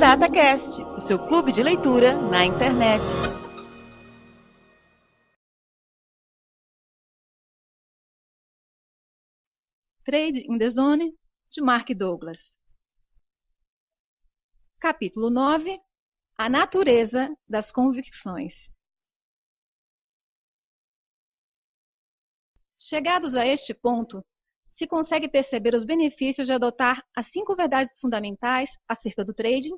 LiterataCast, o seu clube de leitura na internet. Trade in the Zone, de Mark Douglas. Capítulo 9. A natureza das convicções. Chegados a este ponto, se consegue perceber os benefícios de adotar as 5 verdades fundamentais acerca do trading.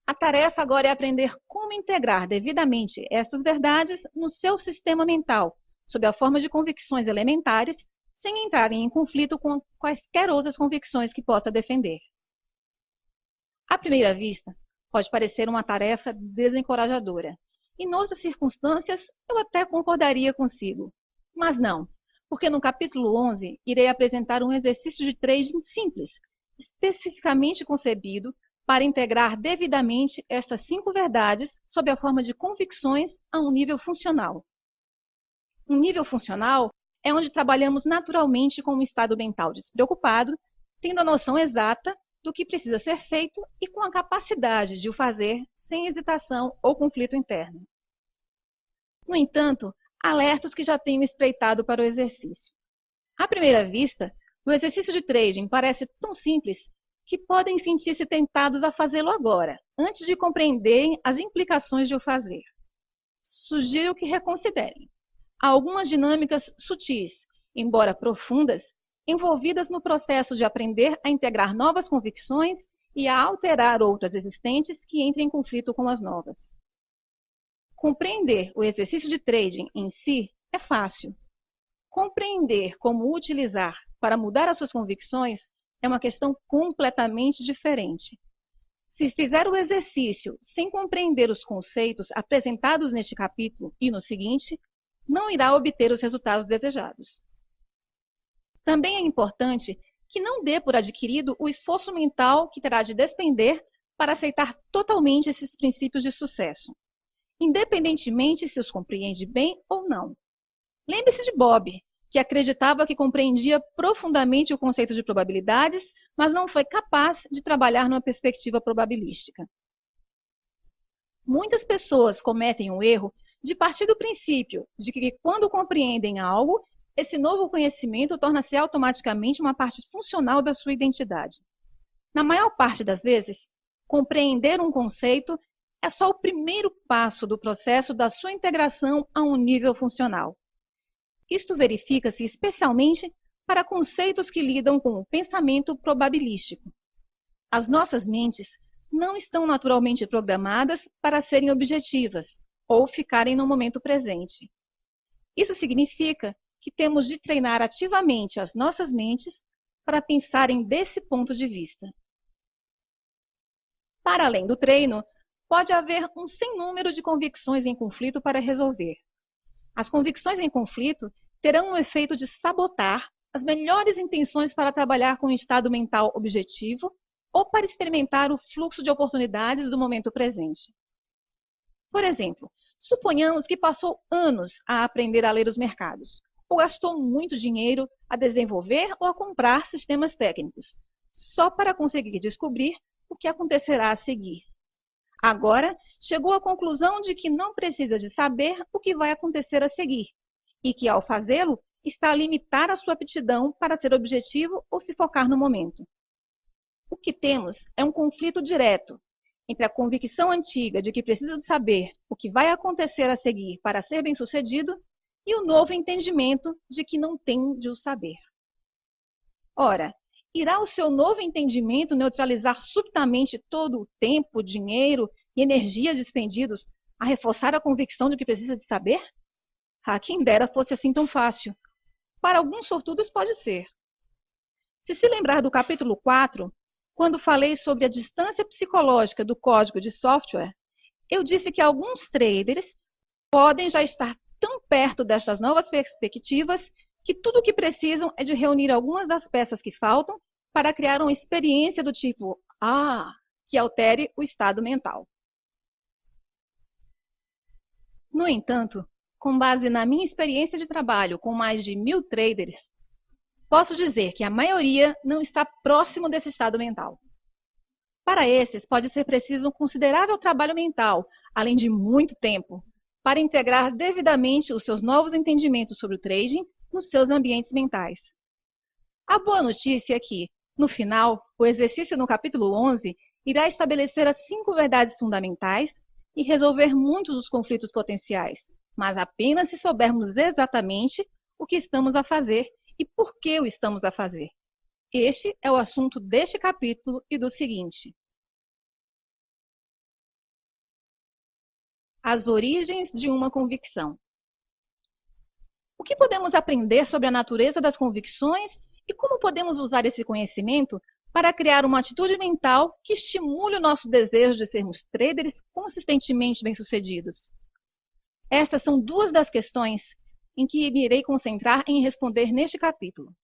A tarefa agora é aprender como integrar devidamente estas verdades no seu sistema mental, sob a forma de convicções elementares, sem entrarem em conflito com quaisquer outras convicções que possa defender. À primeira vista, pode parecer uma tarefa desencorajadora. Em outras circunstâncias, eu até concordaria consigo. Mas não, porque no capítulo 11 irei apresentar um exercício de trading simples, especificamente concebido para integrar devidamente estas 5 verdades sob a forma de convicções a um nível funcional. Um nível funcional é onde trabalhamos naturalmente com um estado mental despreocupado, tendo a noção exata do que precisa ser feito e com a capacidade de o fazer sem hesitação ou conflito interno. No entanto, alerta os que já tenham espreitado para o exercício. À primeira vista, o exercício de trading parece tão simples que podem sentir-se tentados a fazê-lo agora, antes de compreenderem as implicações de o fazer. Sugiro que reconsiderem. Há algumas dinâmicas sutis, embora profundas, envolvidas no processo de aprender a integrar novas convicções e a alterar outras existentes que entrem em conflito com as novas. Compreender o exercício de trading em si é fácil. Compreender como o utilizar para mudar as suas convicções é uma questão completamente diferente. Se fizer o exercício sem compreender os conceitos apresentados neste capítulo e no seguinte, não irá obter os resultados desejados. Também é importante que não dê por adquirido o esforço mental que terá de despender para aceitar totalmente esses princípios de sucesso, independentemente se os compreende bem ou não. Lembre-se de Bob, que acreditava que compreendia profundamente o conceito de probabilidades, mas não foi capaz de trabalhar numa perspectiva probabilística. Muitas pessoas cometem o erro de partir do princípio de que, quando compreendem algo, esse novo conhecimento torna-se automaticamente uma parte funcional da sua identidade. Na maior parte das vezes, compreender um conceito é só o primeiro passo do processo da sua integração a um nível funcional. Isto verifica-se especialmente para conceitos que lidam com o pensamento probabilístico. As nossas mentes não estão naturalmente programadas para serem objetivas ou ficarem no momento presente. Isso significa que temos de treinar ativamente as nossas mentes para pensarem desse ponto de vista. Para além do treino, pode haver um sem número de convicções em conflito para resolver. As convicções em conflito terão o efeito de sabotar as melhores intenções para trabalhar com um estado mental objetivo ou para experimentar o fluxo de oportunidades do momento presente. Por exemplo, suponhamos que passou anos a aprender a ler os mercados, ou gastou muito dinheiro a desenvolver ou a comprar sistemas técnicos, só para conseguir descobrir o que acontecerá a seguir. Agora, chegou à conclusão de que não precisa de saber o que vai acontecer a seguir, e que, ao fazê-lo, está a limitar a sua aptidão para ser objetivo ou se focar no momento. O que temos é um conflito direto entre a convicção antiga de que precisa de saber o que vai acontecer a seguir para ser bem-sucedido e o novo entendimento de que não tem de o saber. Ora, irá o seu novo entendimento neutralizar subitamente todo o tempo, dinheiro e energia despendidos a reforçar a convicção de que precisa de saber? Quem dera fosse assim tão fácil. Para alguns sortudos pode ser. Se lembrar do capítulo 4, quando falei sobre a distância psicológica do código de software, eu disse que alguns traders podem já estar tão perto dessas novas perspectivas que tudo o que precisam é de reunir algumas das peças que faltam para criar uma experiência do tipo que altere o estado mental. No entanto, com base na minha experiência de trabalho com mais de 1000 traders, posso dizer que a maioria não está próximo desse estado mental. Para esses, pode ser preciso um considerável trabalho mental, além de muito tempo, para integrar devidamente os seus novos entendimentos sobre o trading nos seus ambientes mentais. A boa notícia é que, no final, o exercício no capítulo 11 irá estabelecer as 5 verdades fundamentais e resolver muitos dos conflitos potenciais, mas apenas se soubermos exatamente o que estamos a fazer e por que o estamos a fazer. Este é o assunto deste capítulo e do seguinte. As origens de uma convicção. O que podemos aprender sobre a natureza das convicções e como podemos usar esse conhecimento para criar uma atitude mental que estimule o nosso desejo de sermos traders consistentemente bem-sucedidos? Estas são 2 das questões em que me irei concentrar em responder neste capítulo.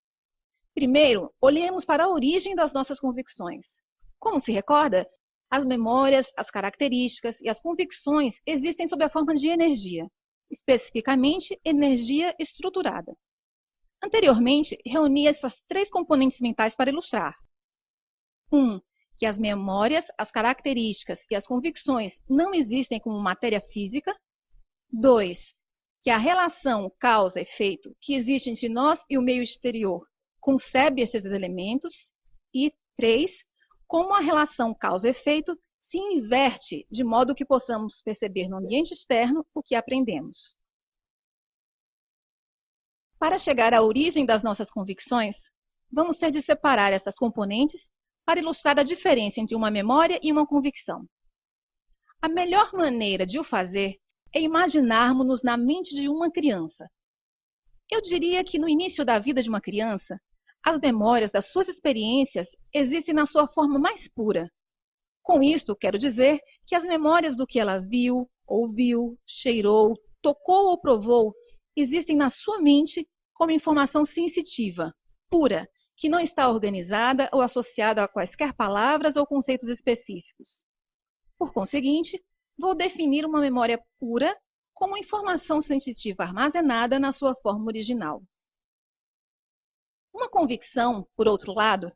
Primeiro, olhemos para a origem das nossas convicções. Como se recorda, as memórias, as características e as convicções existem sob a forma de energia, especificamente energia estruturada. Anteriormente, reuni essas 3 componentes mentais para ilustrar. 1. Que as memórias, as características e as convicções não existem como matéria física. 2. Que a relação causa-efeito que existe entre nós e o meio exterior concebe esses elementos. E 3. Como a relação causa-efeito se inverte de modo que possamos perceber no ambiente externo o que aprendemos. Para chegar à origem das nossas convicções, vamos ter de separar essas componentes para ilustrar a diferença entre uma memória e uma convicção. A melhor maneira de o fazer é imaginarmos-nos na mente de uma criança. Eu diria que no início da vida de uma criança, as memórias das suas experiências existem na sua forma mais pura. Com isto, quero dizer que as memórias do que ela viu, ouviu, cheirou, tocou ou provou existem na sua mente como informação sensitiva, pura, que não está organizada ou associada a quaisquer palavras ou conceitos específicos. Por conseguinte, vou definir uma memória pura como informação sensitiva armazenada na sua forma original. Uma convicção, por outro lado,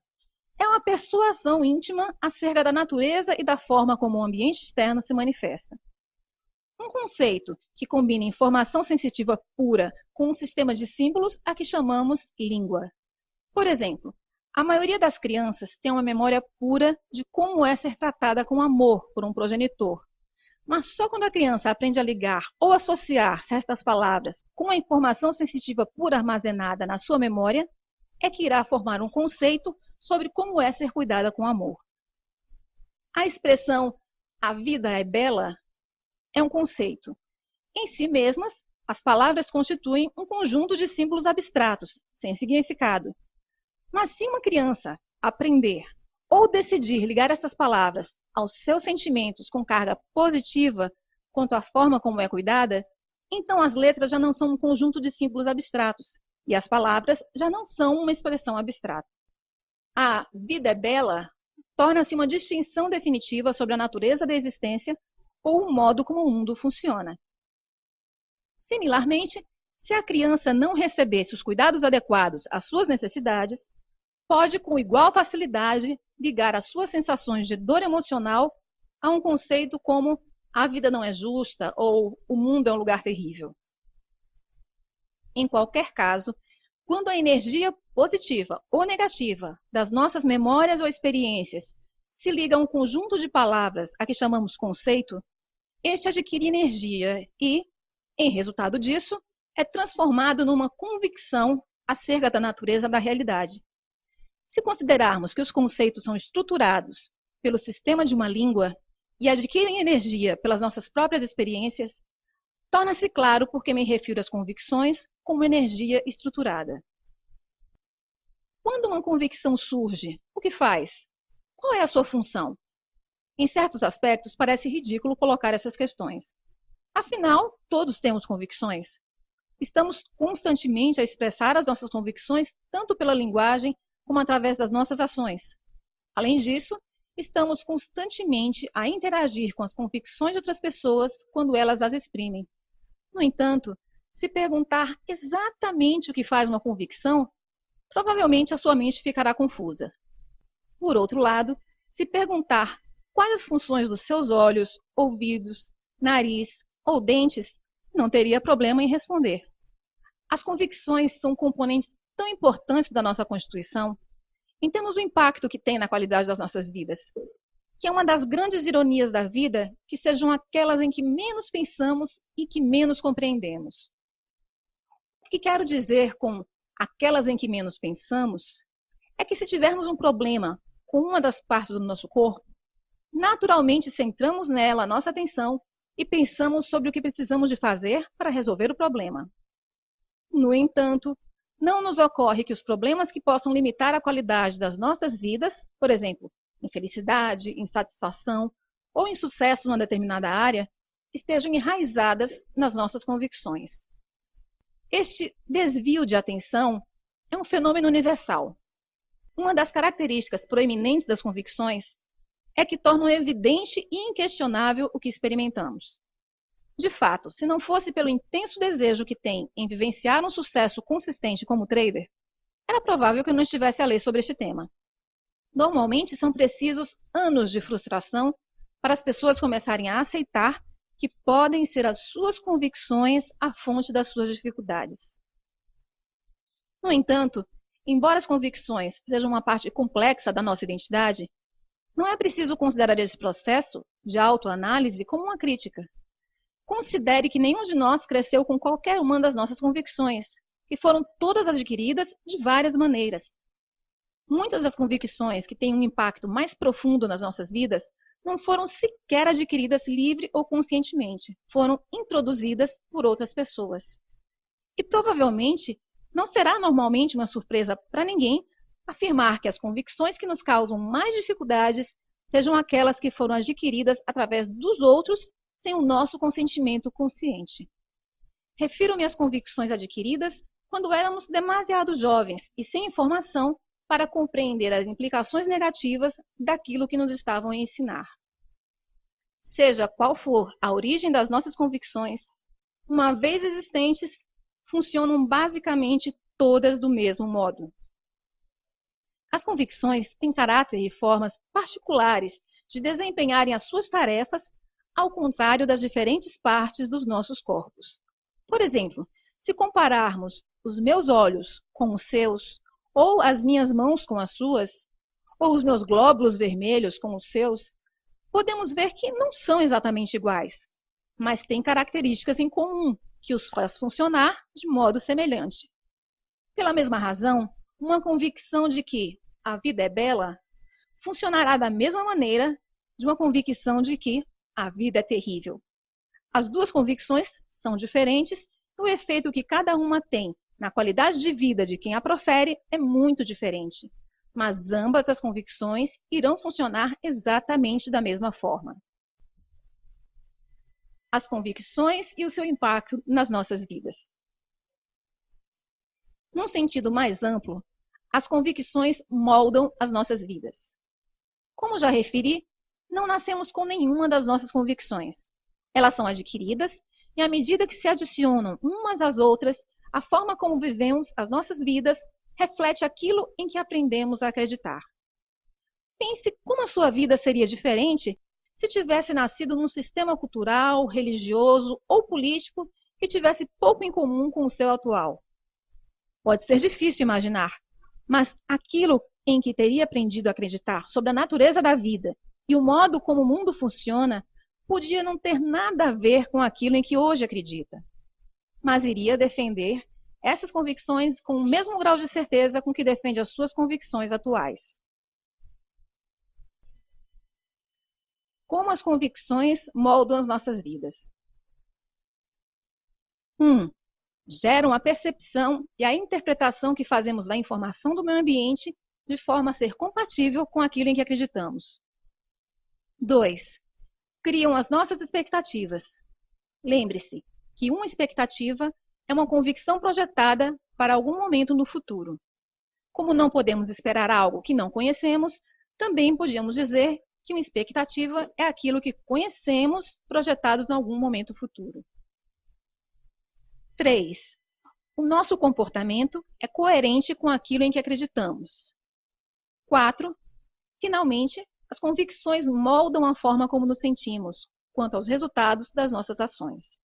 é uma persuasão íntima acerca da natureza e da forma como o ambiente externo se manifesta. Um conceito que combina informação sensitiva pura com um sistema de símbolos a que chamamos língua. Por exemplo, a maioria das crianças tem uma memória pura de como é ser tratada com amor por um progenitor. Mas só quando a criança aprende a ligar ou associar certas palavras com a informação sensitiva pura armazenada na sua memória, é que irá formar um conceito sobre como é ser cuidada com amor. A expressão "a vida é bela" é um conceito. Em si mesmas, as palavras constituem um conjunto de símbolos abstratos, sem significado. Mas se uma criança aprender ou decidir ligar essas palavras aos seus sentimentos com carga positiva quanto à forma como é cuidada, então as letras já não são um conjunto de símbolos abstratos e as palavras já não são uma expressão abstrata. A vida é bela torna-se uma distinção definitiva sobre a natureza da existência ou o modo como o mundo funciona. Similarmente, se a criança não recebesse os cuidados adequados às suas necessidades, pode com igual facilidade ligar as suas sensações de dor emocional a um conceito como a vida não é justa ou o mundo é um lugar terrível. Em qualquer caso, quando a energia positiva ou negativa das nossas memórias ou experiências se liga a um conjunto de palavras a que chamamos conceito, este adquire energia e, em resultado disso, é transformado numa convicção acerca da natureza da realidade. Se considerarmos que os conceitos são estruturados pelo sistema de uma língua e adquirem energia pelas nossas próprias experiências, torna-se claro por que me refiro às convicções como energia estruturada. Quando uma convicção surge, o que faz? Qual é a sua função? Em certos aspectos, parece ridículo colocar essas questões. Afinal, todos temos convicções. Estamos constantemente a expressar as nossas convicções, tanto pela linguagem como através das nossas ações. Além disso, estamos constantemente a interagir com as convicções de outras pessoas quando elas as exprimem. No entanto, se perguntar exatamente o que faz uma convicção, provavelmente a sua mente ficará confusa. Por outro lado, Se perguntar quais as funções dos seus olhos, ouvidos, nariz ou dentes, não teria problema em responder. As convicções são componentes tão importantes da nossa Constituição, em termos do impacto que tem na qualidade das nossas vidas, que é uma das grandes ironias da vida que sejam aquelas em que menos pensamos e que menos compreendemos. O que quero dizer com aquelas em que menos pensamos é que se tivermos um problema com uma das partes do nosso corpo, naturalmente centramos nela a nossa atenção e pensamos sobre o que precisamos de fazer para resolver o problema. No entanto, não nos ocorre que os problemas que possam limitar a qualidade das nossas vidas, por exemplo, infelicidade, insatisfação ou insucesso numa determinada área, estejam enraizadas nas nossas convicções. Este desvio de atenção é um fenômeno universal. Uma das características proeminentes das convicções é que tornam evidente e inquestionável o que experimentamos. De fato, se não fosse pelo intenso desejo que tem em vivenciar um sucesso consistente como trader, era provável que eu não estivesse a ler sobre este tema. Normalmente são precisos anos de frustração para as pessoas começarem a aceitar que podem ser as suas convicções a fonte das suas dificuldades. No entanto, embora as convicções sejam uma parte complexa da nossa identidade, não é preciso considerar esse processo de autoanálise como uma crítica. Considere que nenhum de nós cresceu com qualquer uma das nossas convicções, que foram todas adquiridas de várias maneiras. Muitas das convicções que têm um impacto mais profundo nas nossas vidas não foram sequer adquiridas livre ou conscientemente, foram introduzidas por outras pessoas. E provavelmente não será normalmente uma surpresa para ninguém afirmar que as convicções que nos causam mais dificuldades sejam aquelas que foram adquiridas através dos outros sem o nosso consentimento consciente. Refiro-me às convicções adquiridas quando éramos demasiado jovens e sem informação para compreender as implicações negativas daquilo que nos estavam a ensinar. Seja qual for a origem das nossas convicções, uma vez existentes, funcionam basicamente todas do mesmo modo. As convicções têm caráter e formas particulares de desempenharem as suas tarefas, ao contrário das diferentes partes dos nossos corpos. Por exemplo, se compararmos os meus olhos com os seus, ou as minhas mãos com as suas, ou os meus glóbulos vermelhos com os seus, podemos ver que não são exatamente iguais, mas têm características em comum que os faz funcionar de modo semelhante. Pela mesma razão, uma convicção de que a vida é bela funcionará da mesma maneira de uma convicção de que a vida é terrível. As duas convicções são diferentes e o efeito que cada uma tem na qualidade de vida de quem a profere é muito diferente, mas ambas as convicções irão funcionar exatamente da mesma forma. As convicções e o seu impacto nas nossas vidas. Num sentido mais amplo, as convicções moldam as nossas vidas. Como já referi, não nascemos com nenhuma das nossas convicções. Elas são adquiridas e, à medida que se adicionam umas às outras, a forma como vivemos as nossas vidas reflete aquilo em que aprendemos a acreditar. Pense como a sua vida seria diferente se tivesse nascido num sistema cultural, religioso ou político que tivesse pouco em comum com o seu atual. Pode ser difícil imaginar, mas aquilo em que teria aprendido a acreditar sobre a natureza da vida e o modo como o mundo funciona podia não ter nada a ver com aquilo em que hoje acredita, mas iria defender essas convicções com o mesmo grau de certeza com que defende as suas convicções atuais. Como as convicções moldam as nossas vidas? 1. Geram a percepção e a interpretação que fazemos da informação do meio ambiente de forma a ser compatível com aquilo em que acreditamos. 2. Criam as nossas expectativas. Lembre-se que uma expectativa é uma convicção projetada para algum momento no futuro. Como não podemos esperar algo que não conhecemos, também podemos dizer que uma expectativa é aquilo que conhecemos projetado em algum momento futuro. 3. O nosso comportamento é coerente com aquilo em que acreditamos. 4. Finalmente, as convicções moldam a forma como nos sentimos quanto aos resultados das nossas ações.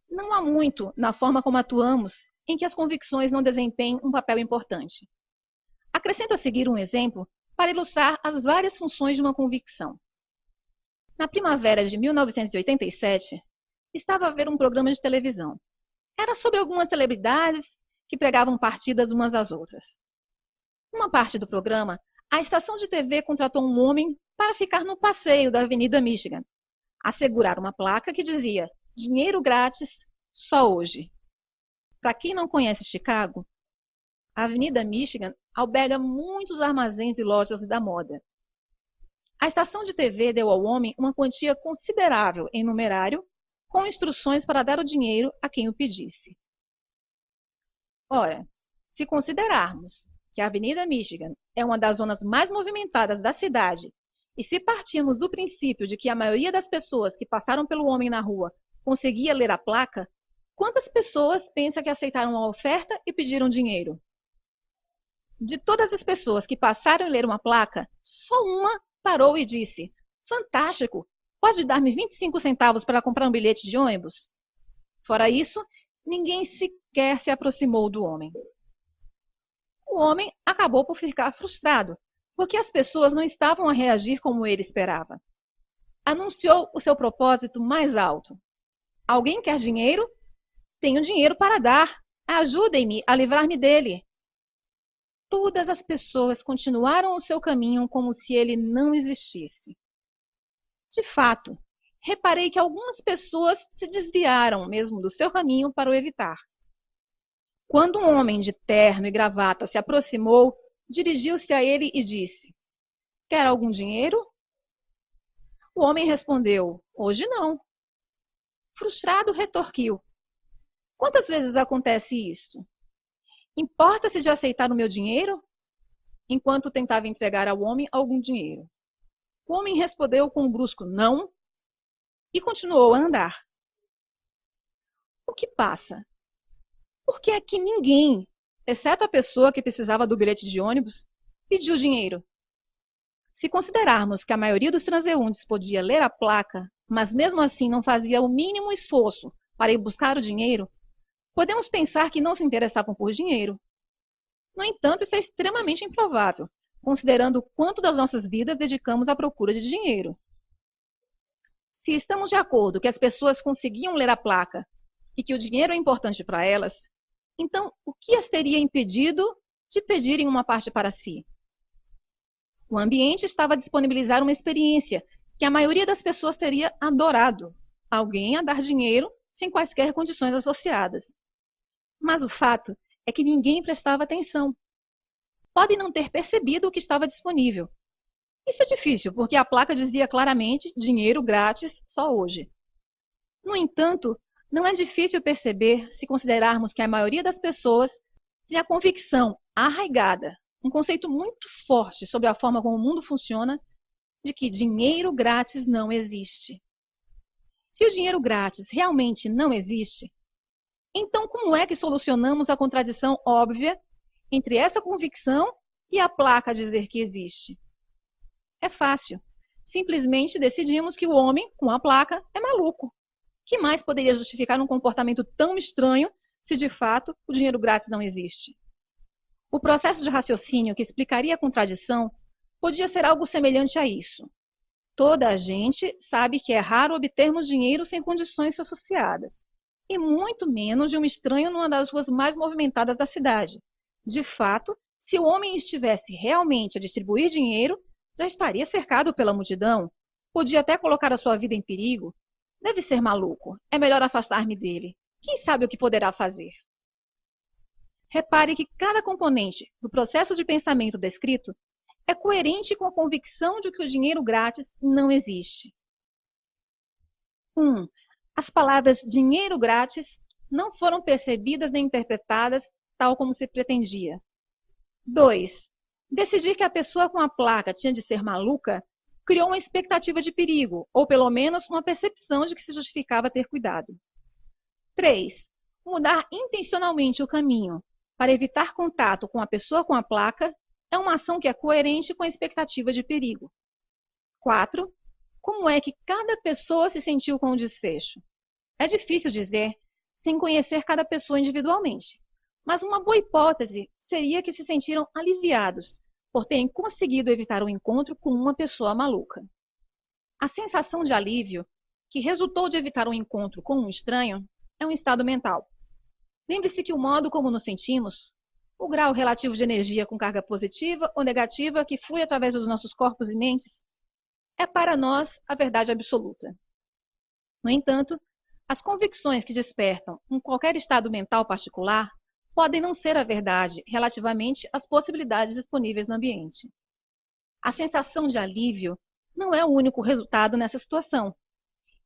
Não há muito na forma como atuamos em que as convicções não desempenhem um papel importante. Acrescento a seguir um exemplo para ilustrar as várias funções de uma convicção. Na primavera de 1987, estava a ver um programa de televisão. Era sobre algumas celebridades que pregavam partidas umas às outras. Numa parte do programa, a estação de TV contratou um homem para ficar no passeio da Avenida Michigan, a segurar uma placa que dizia "Dinheiro grátis, só hoje". Para quem não conhece Chicago, a Avenida Michigan alberga muitos armazéns e lojas da moda. A estação de TV deu ao homem uma quantia considerável em numerário, com instruções para dar o dinheiro a quem o pedisse. Ora, se considerarmos que a Avenida Michigan é uma das zonas mais movimentadas da cidade, e se partirmos do princípio de que a maioria das pessoas que passaram pelo homem na rua conseguia ler a placa, quantas pessoas pensa que aceitaram a oferta e pediram dinheiro? De todas as pessoas que passaram a ler uma placa, só uma parou e disse: "Fantástico! Pode dar-me 25 centavos para comprar um bilhete de ônibus?" Fora isso, ninguém sequer se aproximou do homem. O homem acabou por ficar frustrado, porque as pessoas não estavam a reagir como ele esperava. Anunciou o seu propósito mais alto: "Alguém quer dinheiro? Tenho dinheiro para dar. Ajudem-me a livrar-me dele." Todas as pessoas continuaram o seu caminho como se ele não existisse. De fato, reparei que algumas pessoas se desviaram mesmo do seu caminho para o evitar. Quando um homem de terno e gravata se aproximou, dirigiu-se a ele e disse: "Quer algum dinheiro?" O homem respondeu: "Hoje não." Frustrado, retorquiu: "Quantas vezes acontece isto? Importa-se de aceitar o meu dinheiro?" Enquanto tentava entregar ao homem algum dinheiro. O homem respondeu com um brusco "não" e continuou a andar. O que passa? Por que é que ninguém, exceto a pessoa que precisava do bilhete de ônibus, pediu dinheiro? Se considerarmos que a maioria dos transeuntes podia ler a placa, mas mesmo assim não fazia o mínimo esforço para ir buscar o dinheiro, podemos pensar que não se interessavam por dinheiro. No entanto, isso é extremamente improvável, considerando o quanto das nossas vidas dedicamos à procura de dinheiro. Se estamos de acordo que as pessoas conseguiam ler a placa e que o dinheiro é importante para elas, então o que as teria impedido de pedirem uma parte para si? O ambiente estava a disponibilizar uma experiência que a maioria das pessoas teria adorado: alguém a dar dinheiro sem quaisquer condições associadas. Mas o fato é que ninguém prestava atenção. Podem não ter percebido o que estava disponível. Isso é difícil, porque a placa dizia claramente "dinheiro grátis, só hoje". No entanto, não é difícil perceber se considerarmos que a maioria das pessoas tem a convicção arraigada, um conceito muito forte sobre a forma como o mundo funciona, de que dinheiro grátis não existe. Se o dinheiro grátis realmente não existe, então como é que solucionamos a contradição óbvia entre essa convicção e a placa dizer que existe? É fácil. Simplesmente decidimos que o homem com a placa é maluco. Que mais poderia justificar um comportamento tão estranho se de fato o dinheiro grátis não existe? O processo de raciocínio que explicaria a contradição podia ser algo semelhante a isso. Toda a gente sabe que é raro obtermos dinheiro sem condições associadas, e muito menos de um estranho numa das ruas mais movimentadas da cidade. De fato, se o homem estivesse realmente a distribuir dinheiro, já estaria cercado pela multidão. Podia até colocar a sua vida em perigo. Deve ser maluco. É melhor afastar-me dele. Quem sabe o que poderá fazer? Repare que cada componente do processo de pensamento descrito é coerente com a convicção de que o dinheiro grátis não existe. 1. As palavras dinheiro grátis não foram percebidas nem interpretadas tal como se pretendia. 2. Decidir que a pessoa com a placa tinha de ser maluca criou uma expectativa de perigo, ou pelo menos uma percepção de que se justificava ter cuidado. 3. Mudar intencionalmente o caminho para evitar contato com a pessoa com a placa é uma ação que é coerente com a expectativa de perigo. 4. Como é que cada pessoa se sentiu com o desfecho? É difícil dizer sem conhecer cada pessoa individualmente, mas uma boa hipótese seria que se sentiram aliviados por terem conseguido evitar o encontro com uma pessoa maluca. A sensação de alívio que resultou de evitar um encontro com um estranho é um estado mental. Lembre-se que o modo como nos sentimos, o grau relativo de energia com carga positiva ou negativa que flui através dos nossos corpos e mentes, é para nós a verdade absoluta. No entanto, as convicções que despertam em qualquer estado mental particular podem não ser a verdade relativamente às possibilidades disponíveis no ambiente. A sensação de alívio não é o único resultado nessa situação.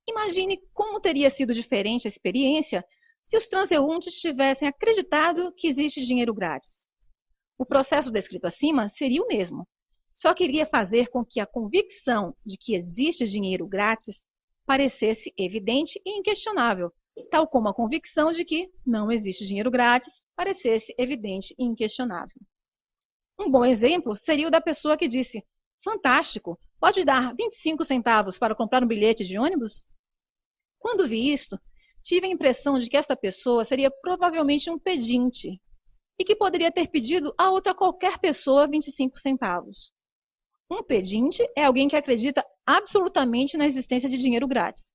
Imagine como teria sido diferente a experiência se os transeuntes tivessem acreditado que existe dinheiro grátis. O processo descrito acima seria o mesmo, só que iria fazer com que a convicção de que existe dinheiro grátis parecesse evidente e inquestionável, tal como a convicção de que não existe dinheiro grátis parecesse evidente e inquestionável. Um bom exemplo seria o da pessoa que disse: "Fantástico, pode dar 25 centavos para comprar um bilhete de ônibus?" Quando vi isto, tive a impressão de que esta pessoa seria provavelmente um pedinte e que poderia ter pedido a outra qualquer pessoa 25 centavos. Um pedinte é alguém que acredita absolutamente na existência de dinheiro grátis.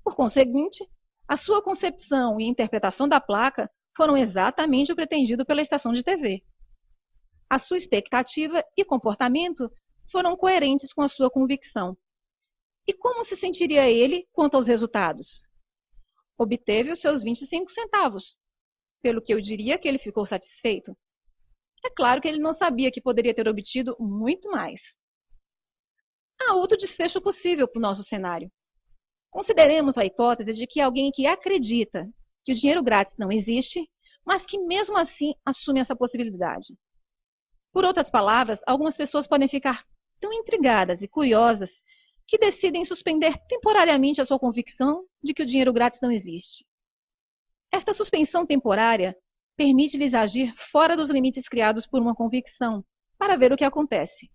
Por conseguinte, a sua concepção e interpretação da placa foram exatamente o pretendido pela estação de TV. A sua expectativa e comportamento foram coerentes com a sua convicção. E como se sentiria ele quanto aos resultados? Obteve os seus 25 centavos, pelo que eu diria que ele ficou satisfeito. É claro que ele não sabia que poderia ter obtido muito mais. Há outro desfecho possível para o nosso cenário. Consideremos a hipótese de que alguém que acredita que o dinheiro grátis não existe, mas que mesmo assim assume essa possibilidade. Por outras palavras, algumas pessoas podem ficar tão intrigadas e curiosas que decidem suspender temporariamente a sua convicção de que o dinheiro grátis não existe. Esta suspensão temporária permite-lhes agir fora dos limites criados por uma convicção, para ver o que acontece.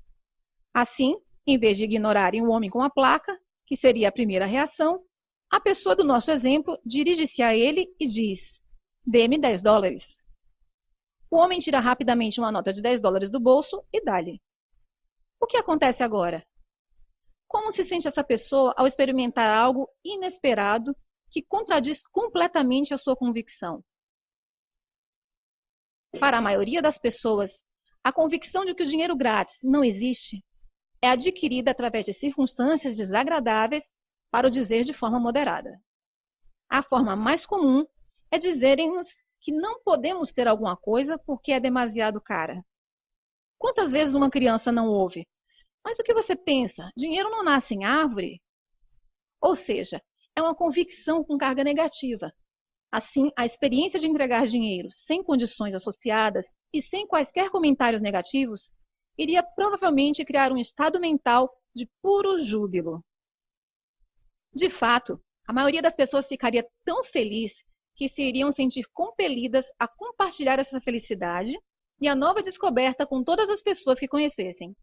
Assim, em vez de ignorarem o homem com a placa, que seria a primeira reação, a pessoa do nosso exemplo dirige-se a ele e diz: "Dê-me 10 dólares. O homem tira rapidamente uma nota de 10 dólares do bolso e dá-lhe. O que acontece agora? Como se sente essa pessoa ao experimentar algo inesperado que contradiz completamente a sua convicção? Para a maioria das pessoas, a convicção de que o dinheiro grátis não existe é adquirida através de circunstâncias desagradáveis, para o dizer de forma moderada. A forma mais comum é dizerem-nos que não podemos ter alguma coisa porque é demasiado cara. Quantas vezes uma criança não ouve: "Mas o que você pensa? Dinheiro não nasce em árvore?" Ou seja, é uma convicção com carga negativa. Assim, a experiência de entregar dinheiro sem condições associadas e sem quaisquer comentários negativos iria provavelmente criar um estado mental de puro júbilo. De fato, a maioria das pessoas ficaria tão feliz que se iriam sentir compelidas a compartilhar essa felicidade e a nova descoberta com todas as pessoas que conhecessem.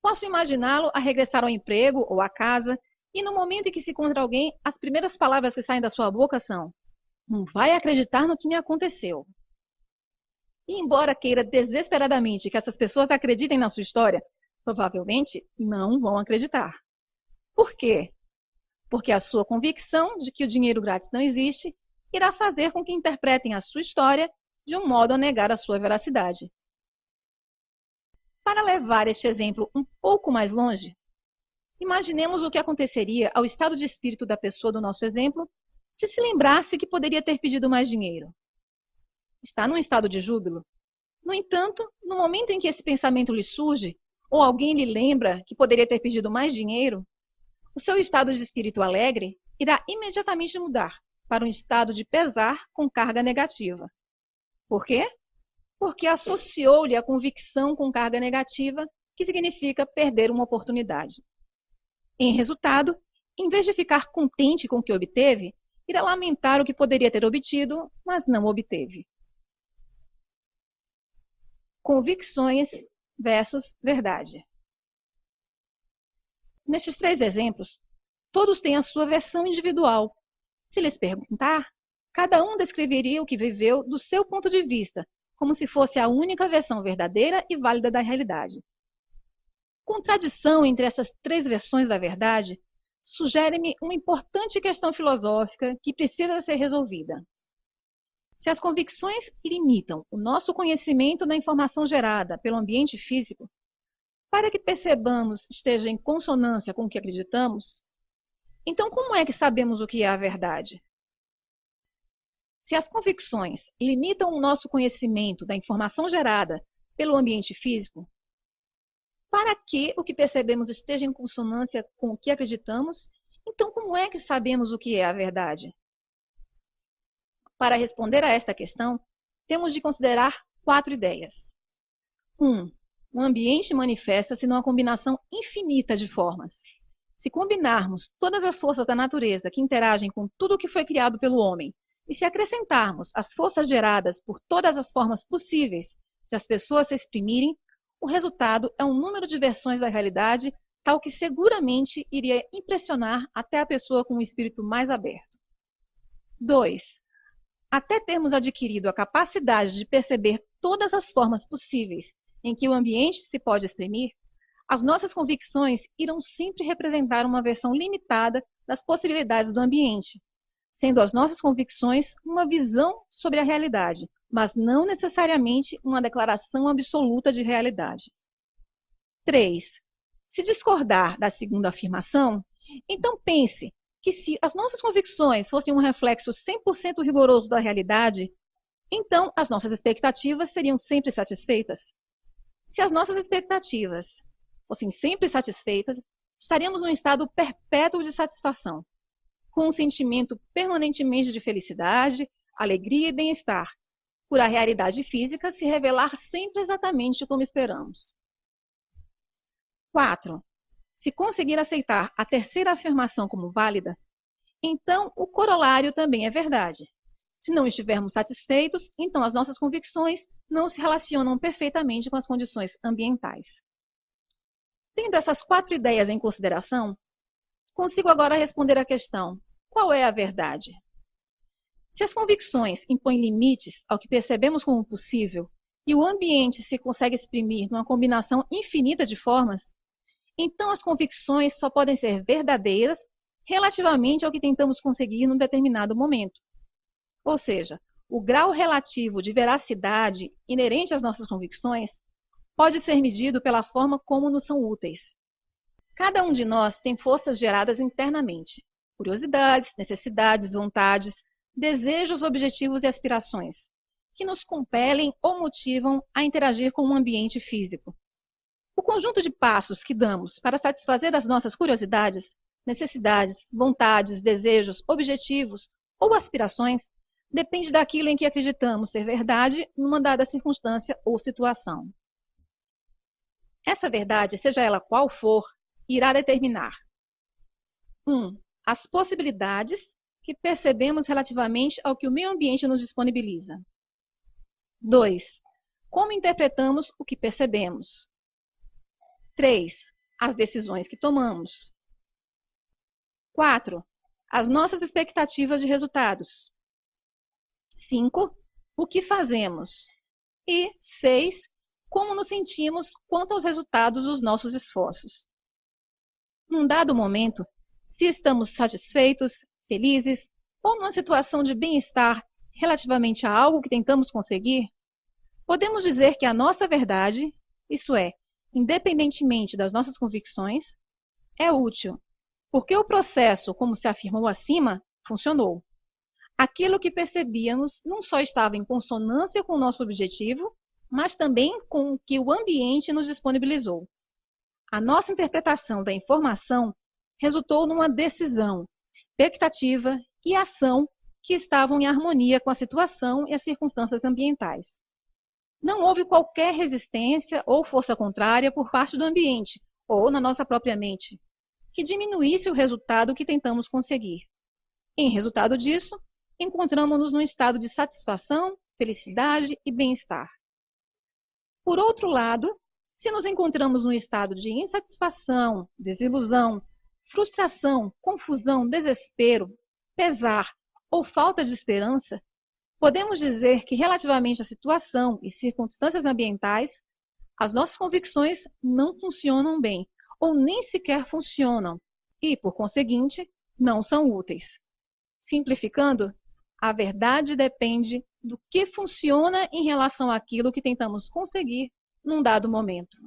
Posso imaginá-lo a regressar ao emprego ou à casa e no momento em que se encontra alguém, as primeiras palavras que saem da sua boca são: "Não vai acreditar no que me aconteceu." E embora queira desesperadamente que essas pessoas acreditem na sua história, provavelmente não vão acreditar. Por quê? Porque a sua convicção de que o dinheiro grátis não existe irá fazer com que interpretem a sua história de um modo a negar a sua veracidade. Para levar este exemplo um pouco mais longe, imaginemos o que aconteceria ao estado de espírito da pessoa do nosso exemplo se lembrasse que poderia ter pedido mais dinheiro. Está num estado de júbilo. No entanto, no momento em que esse pensamento lhe surge, ou alguém lhe lembra que poderia ter pedido mais dinheiro, o seu estado de espírito alegre irá imediatamente mudar para um estado de pesar com carga negativa. Por quê? Porque associou-lhe a convicção com carga negativa, que significa perder uma oportunidade. Em resultado, em vez de ficar contente com o que obteve, irá lamentar o que poderia ter obtido, mas não obteve. Convicções versus verdade. Nestes 3 exemplos, todos têm a sua versão individual. Se lhes perguntar, cada um descreveria o que viveu do seu ponto de vista, como se fosse a única versão verdadeira e válida da realidade. Contradição entre essas 3 versões da verdade sugere-me uma importante questão filosófica que precisa ser resolvida. Se as convicções limitam o nosso conhecimento da informação gerada pelo ambiente físico, para que percebamos esteja em consonância com o que acreditamos, então como é que sabemos o que é a verdade? Se as convicções limitam o nosso conhecimento da informação gerada pelo ambiente físico, para que o que percebemos esteja em consonância com o que acreditamos, então como é que sabemos o que é a verdade? Para responder a esta questão, temos de considerar 4 ideias. 1. O ambiente manifesta-se numa combinação infinita de formas. Se combinarmos todas as forças da natureza que interagem com tudo o que foi criado pelo homem, e se acrescentarmos as forças geradas por todas as formas possíveis de as pessoas se exprimirem, o resultado é um número de versões da realidade tal que seguramente iria impressionar até a pessoa com um espírito mais aberto. 2. Até termos adquirido a capacidade de perceber todas as formas possíveis em que o ambiente se pode exprimir, as nossas convicções irão sempre representar uma versão limitada das possibilidades do ambiente, sendo as nossas convicções uma visão sobre a realidade, mas não necessariamente uma declaração absoluta de realidade. 3. Se discordar da segunda afirmação, então pense que se as nossas convicções fossem um reflexo 100% rigoroso da realidade, então as nossas expectativas seriam sempre satisfeitas. Se as nossas expectativas fossem sempre satisfeitas, estaríamos num estado perpétuo de satisfação, com um sentimento permanentemente de felicidade, alegria e bem-estar, por a realidade física se revelar sempre exatamente como esperamos. 4. Se conseguir aceitar a terceira afirmação como válida, então o corolário também é verdade. Se não estivermos satisfeitos, então as nossas convicções não se relacionam perfeitamente com as condições ambientais. Tendo essas 4 ideias em consideração, consigo agora responder à questão: qual é a verdade? Se as convicções impõem limites ao que percebemos como possível e o ambiente se consegue exprimir numa combinação infinita de formas, então as convicções só podem ser verdadeiras relativamente ao que tentamos conseguir num determinado momento. Ou seja, o grau relativo de veracidade inerente às nossas convicções pode ser medido pela forma como nos são úteis. Cada um de nós tem forças geradas internamente, curiosidades, necessidades, vontades, desejos, objetivos e aspirações, que nos compelem ou motivam a interagir com o ambiente físico. O conjunto de passos que damos para satisfazer as nossas curiosidades, necessidades, vontades, desejos, objetivos ou aspirações depende daquilo em que acreditamos ser verdade numa dada circunstância ou situação. Essa verdade, seja ela qual for, irá determinar 1. As possibilidades que percebemos relativamente ao que o meio ambiente nos disponibiliza. 2. Como interpretamos o que percebemos. 3. As decisões que tomamos. 4. As nossas expectativas de resultados. 5. O que fazemos. E 6. Como nos sentimos quanto aos resultados dos nossos esforços. Num dado momento, se estamos satisfeitos, felizes ou numa situação de bem-estar relativamente a algo que tentamos conseguir, podemos dizer que a nossa verdade, isto é, independentemente das nossas convicções, é útil, porque o processo, como se afirmou acima, funcionou. Aquilo que percebíamos não só estava em consonância com o nosso objetivo, mas também com o que o ambiente nos disponibilizou. A nossa interpretação da informação resultou numa decisão, expectativa e ação que estavam em harmonia com a situação e as circunstâncias ambientais. Não houve qualquer resistência ou força contrária por parte do ambiente, ou na nossa própria mente, que diminuísse o resultado que tentamos conseguir. Em resultado disso, encontramos-nos num estado de satisfação, felicidade e bem-estar. Por outro lado, Se nos encontramos num estado de insatisfação, desilusão, frustração, confusão, desespero, pesar ou falta de esperança, podemos dizer que, relativamente à situação e circunstâncias ambientais, as nossas convicções não funcionam bem ou nem sequer funcionam e, por conseguinte, não são úteis. Simplificando, a verdade depende do que funciona em relação àquilo que tentamos conseguir num dado momento.